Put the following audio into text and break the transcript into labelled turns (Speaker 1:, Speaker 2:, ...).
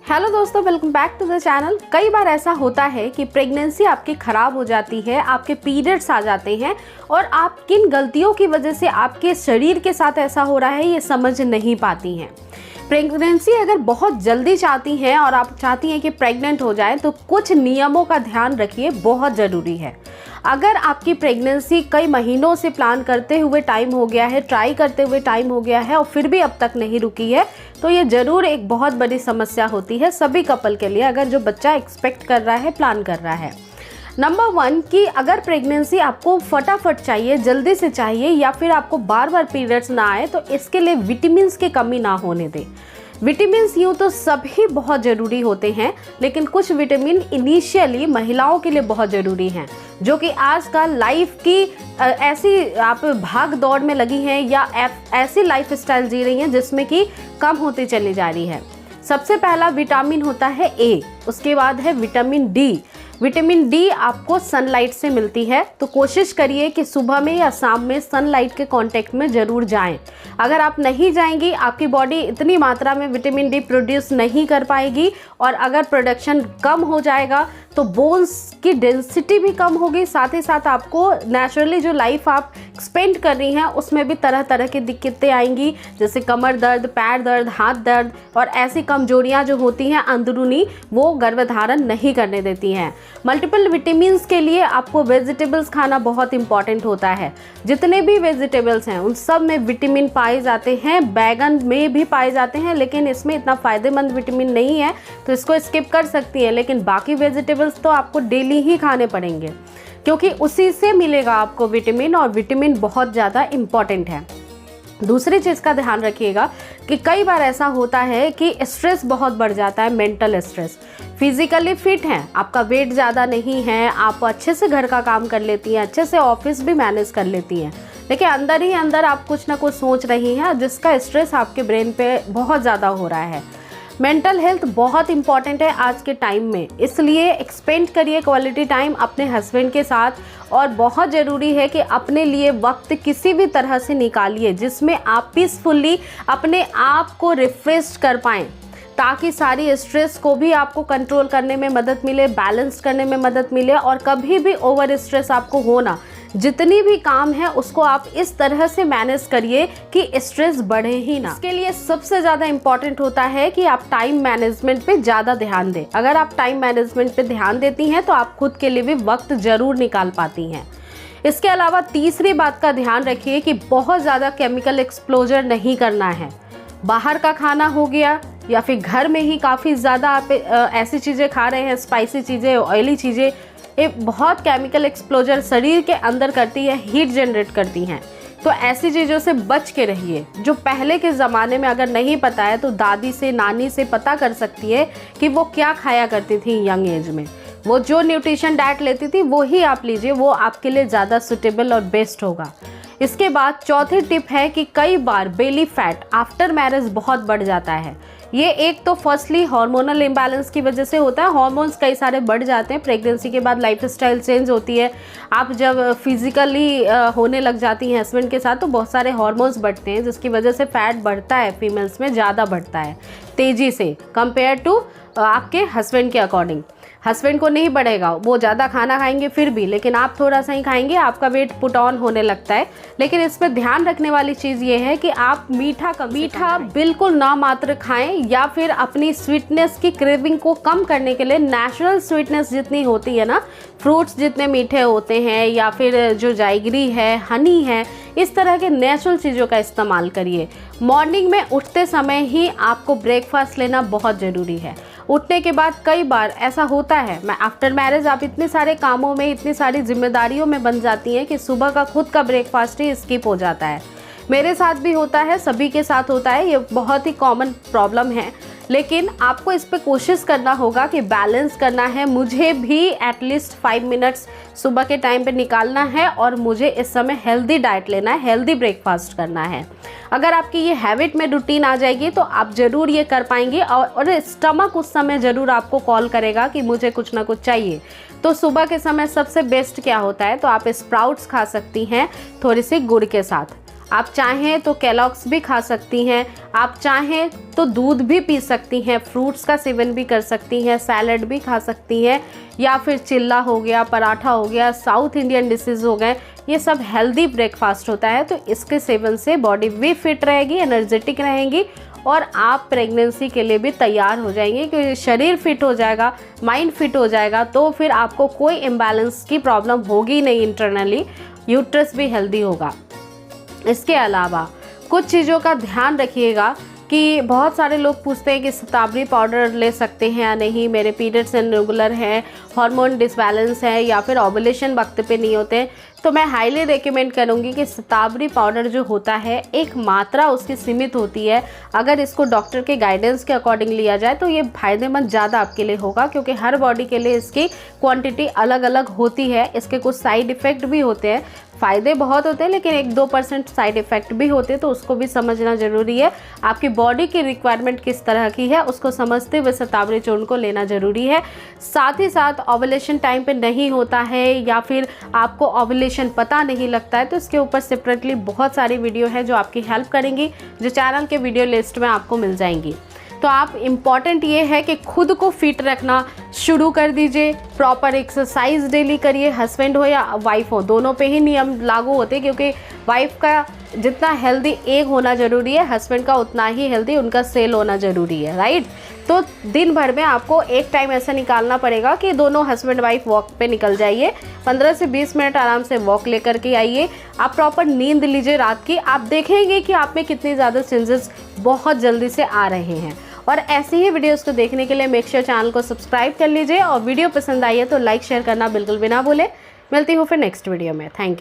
Speaker 1: Hello दोस्तों, welcome back to the channel. कई बार ऐसा होता है कि प्रेगनेंसी आपकी ख़राब हो जाती है, आपके पीरियड्स आ जाते हैं और आप किन गलतियों की वजह से आपके शरीर के साथ ऐसा हो रहा है ये समझ नहीं पाती हैं। प्रेगनेंसी अगर बहुत जल्दी चाहती हैं और आप चाहती हैं कि प्रेग्नेंट हो जाएं तो कुछ नियमों का ध्यान रखिए, बहुत ज़रूरी है। अगर आपकी प्रेगनेंसी कई महीनों से प्लान करते हुए टाइम हो गया है, ट्राई करते हुए टाइम हो गया है और फिर भी अब तक नहीं रुकी है, तो ये ज़रूर एक बहुत बड़ी समस्या होती है सभी कपल के लिए, अगर जो बच्चा एक्सपेक्ट कर रहा है, प्लान कर रहा है। नंबर 1 कि अगर प्रेगनेंसी आपको फटाफट चाहिए, जल्दी से चाहिए या फिर आपको बार बार पीरियड्स ना आए, तो इसके लिए विटामिन्स की कमी ना होने दें। विटामिन्स यूँ तो सभी बहुत ज़रूरी होते हैं, लेकिन कुछ विटामिन इनिशियली महिलाओं के लिए बहुत ज़रूरी हैं, जो कि आजकल लाइफ की ऐसी आप भाग दौड़ में लगी हैं या ऐसी लाइफ स्टाइल जी रही हैं जिसमें कि कम होती चली जा रही है। सबसे पहला विटामिन होता है ए, उसके बाद है विटामिन डी। विटामिन डी आपको सनलाइट से मिलती है, तो कोशिश करिए कि सुबह में या शाम में सनलाइट के कांटेक्ट में ज़रूर जाएं। अगर आप नहीं जाएंगी, आपकी बॉडी इतनी मात्रा में विटामिन डी प्रोड्यूस नहीं कर पाएगी और अगर प्रोडक्शन कम हो जाएगा तो बोन्स की डेंसिटी भी कम होगी, साथ ही साथ आपको नेचुरली जो लाइफ आप स्पेंड कर रही हैं उसमें भी तरह तरह की दिक्कतें आएंगी, जैसे कमर दर्द, पैर दर्द, हाथ दर्द और ऐसी कमजोरियां जो होती हैं अंदरूनी, वो गर्भधारण नहीं करने देती हैं। मल्टीपल विटामिन्स के लिए आपको वेजिटेबल्स खाना बहुत इंपॉर्टेंट होता है। जितने भी वेजिटेबल्स हैं उन सब में विटामिन पाए जाते हैं, बैगन में भी पाए जाते हैं, लेकिन इसमें इतना फ़ायदेमंद विटामिन नहीं है तो इसको स्किप कर सकती है। लेकिन बाकी वेजिटेबल्स तो आपको डेली ही खाने पड़ेंगे, क्योंकि उसी से मिलेगा आपको विटामिन और विटामिन बहुत ज़्यादा इम्पॉर्टेंट है। दूसरी चीज़ का ध्यान रखिएगा कि कई बार ऐसा होता है कि स्ट्रेस बहुत बढ़ जाता है, मेंटल स्ट्रेस। फिजिकली फिट हैं, आपका वेट ज़्यादा नहीं है, आप अच्छे से घर का काम कर लेती हैं, अच्छे से ऑफिस भी मैनेज कर लेती हैं, लेकिन अंदर ही अंदर आप कुछ ना कुछ सोच रही हैं जिसका स्ट्रेस आपके ब्रेन पे बहुत ज़्यादा हो रहा है। मेंटल हेल्थ बहुत इंपॉर्टेंट है आज के टाइम में, इसलिए एक्सपेंड करिए क्वालिटी टाइम अपने हस्बैंड के साथ और बहुत ज़रूरी है कि अपने लिए वक्त किसी भी तरह से निकालिए जिसमें आप पीसफुली अपने आप को रिफ्रेश कर पाएँ, ताकि सारी स्ट्रेस को भी आपको कंट्रोल करने में मदद मिले, बैलेंस करने में मदद मिले और कभी भी ओवर स्ट्रेस आपको हो ना। जितनी भी काम है उसको आप इस तरह से मैनेज करिए कि स्ट्रेस बढ़े ही ना। इसके लिए सबसे ज़्यादा इम्पॉर्टेंट होता है कि आप टाइम मैनेजमेंट पे ज़्यादा ध्यान दें। अगर आप टाइम मैनेजमेंट पे ध्यान देती हैं तो आप खुद के लिए भी वक्त ज़रूर निकाल पाती हैं। इसके अलावा तीसरी बात का ध्यान रखिए कि बहुत ज़्यादा केमिकल एक्सपोजर नहीं करना है। बाहर का खाना हो गया या फिर घर में ही काफ़ी ज़्यादा आप ऐसी चीज़ें खा रहे हैं, स्पाइसी चीज़ें, ऑयली चीज़ें, ये बहुत केमिकल एक्सपोजर शरीर के अंदर करती है, हीट जनरेट करती हैं। तो ऐसी चीज़ों से बच के रहिए। जो पहले के ज़माने में अगर नहीं पता है तो दादी से, नानी से पता कर सकती है कि वो क्या खाया करती थी यंग एज में। वो जो न्यूट्रिशन डाइट लेती थी वो ही आप लीजिए, वो आपके लिए ज़्यादा सूटेबल और बेस्ट होगा। इसके बाद चौथी टिप है कि कई बार बेली फैट आफ्टर मैरिज बहुत बढ़ जाता है। ये एक तो फर्स्टली हार्मोनल इम्बैलेंस की वजह से होता है, हार्मोन्स कई सारे बढ़ जाते हैं। प्रेगनेंसी के बाद लाइफस्टाइल चेंज होती है, आप जब फिजिकली होने लग जाती हैं हस्बैंड के साथ तो बहुत सारे हार्मोन्स बढ़ते हैं, जिसकी वजह से फैट बढ़ता है, फीमेल्स में ज़्यादा बढ़ता है तेज़ी से कंपेयर टू आपके हस्बैंड के अकॉर्डिंग। हस्बैंड को नहीं बढ़ेगा, वो ज़्यादा खाना खाएंगे फिर भी, लेकिन आप थोड़ा सा ही खाएंगे, आपका वेट पुट ऑन होने लगता है। लेकिन इसमें ध्यान रखने वाली चीज़ ये है कि आप मीठा बिल्कुल ना मात्र खाएं, या फिर अपनी स्वीटनेस की क्रेविंग को कम करने के लिए नेचुरल स्वीटनेस जितनी होती है ना, फ्रूट्स जितने मीठे होते हैं या फिर जो जाइगरी है, हनी है, इस तरह के नेचुरल चीज़ों का इस्तेमाल करिए। मॉर्निंग में उठते समय ही आपको ब्रेकफास्ट लेना बहुत ज़रूरी है। उठने के बाद कई बार ऐसा होता है, मैं आफ्टर मैरिज आप इतने सारे कामों में, इतनी सारी जिम्मेदारियों में बन जाती हैं कि सुबह का खुद का ब्रेकफास्ट ही स्किप हो जाता है। मेरे साथ भी होता है, सभी के साथ होता है, ये बहुत ही कॉमन प्रॉब्लम है। लेकिन आपको इस पे कोशिश करना होगा कि बैलेंस करना है। मुझे भी एटलीस्ट 5 मिनट्स सुबह के टाइम पे निकालना है और मुझे इस समय हेल्दी डाइट लेना है, हेल्दी ब्रेकफास्ट करना है। अगर आपकी ये हैबिट में रूटीन आ जाएगी तो आप ज़रूर ये कर पाएंगे और स्टमक उस समय ज़रूर आपको कॉल करेगा कि मुझे कुछ ना कुछ चाहिए। तो सुबह के समय सबसे बेस्ट क्या होता है, तो आप स्प्राउट्स खा सकती हैं थोड़ी सी गुड़ के साथ। आप चाहें तो केलॉग्स भी खा सकती हैं, आप चाहें तो दूध भी पी सकती हैं, फ्रूट्स का सेवन भी कर सकती हैं, सैलड भी खा सकती हैं, या फिर चिल्ला हो गया, पराठा हो गया, साउथ इंडियन डिशेज़ हो गए, ये सब हेल्दी ब्रेकफास्ट होता है। तो इसके सेवन से बॉडी भी फिट रहेगी, एनर्जेटिक रहेंगी और आप प्रेगनेंसी के लिए भी तैयार हो जाएंगे, क्योंकि शरीर फिट हो जाएगा, माइंड फिट हो जाएगा, तो फिर आपको कोई इम्बैलेंस की प्रॉब्लम होगी नहीं इंटरनली, यूट्रस भी हेल्दी होगा। इसके अलावा कुछ चीज़ों का ध्यान रखिएगा कि बहुत सारे लोग पूछते हैं कि शतावरी पाउडर ले सकते हैं या नहीं, मेरे पीरियड्स इरेगुलर हैं, हार्मोन डिसबैलेंस है या फिर ओवुलेशन वक्त पे नहीं होते। तो मैं हाईली रेकमेंड करूँगी कि शतावरी पाउडर जो होता है एक मात्रा उसकी सीमित होती है, अगर इसको डॉक्टर के गाइडेंस के अकॉर्डिंग लिया जाए तो ये फ़ायदेमंद ज़्यादा आपके लिए होगा, क्योंकि हर बॉडी के लिए इसकी क्वांटिटी अलग अलग होती है। इसके कुछ साइड इफ़ेक्ट भी होते हैं, फ़ायदे बहुत होते हैं लेकिन 1-2% साइड इफ़ेक्ट भी होते हैं, तो उसको भी समझना ज़रूरी है। आपकी बॉडी की रिक्वायरमेंट किस तरह की है उसको समझते हुए शतावरी चूर्ण को लेना ज़रूरी है। साथ ही साथ ओवुलेशन टाइम पे नहीं होता है या फिर आपको ओवुलेशन पता नहीं लगता है, तो इसके ऊपर सेपरेटली बहुत सारी वीडियो है जो आपकी हेल्प करेंगी, जो चैनल के वीडियो लिस्ट में आपको मिल जाएंगी। तो आप इम्पॉर्टेंट ये है कि खुद को फिट रखना शुरू कर दीजिए, प्रॉपर एक्सरसाइज डेली करिए, हस्बैंड हो या वाइफ हो दोनों पे ही नियम लागू होते हैं, क्योंकि वाइफ का जितना हेल्दी एग होना ज़रूरी है, हस्बैंड का उतना ही हेल्दी उनका सेल होना ज़रूरी है, राइट। तो दिन भर में आपको एक टाइम ऐसा निकालना पड़ेगा कि दोनों हस्बैंड वाइफ वॉक पे निकल जाइए, 15 से 20 मिनट आराम से वॉक लेकर के आइए, आप प्रॉपर नींद लीजिए रात की, आप देखेंगे कि आप में कितनी ज़्यादा चेंजेस बहुत जल्दी से आ रहे हैं। और ऐसी ही वीडियोस को देखने के लिए मेक श्योर चैनल को सब्सक्राइब कर लीजिए, और वीडियो पसंद आई है तो लाइक शेयर करना बिल्कुल भी ना भूलें। मिलती हूँ फिर नेक्स्ट वीडियो में। Thank you.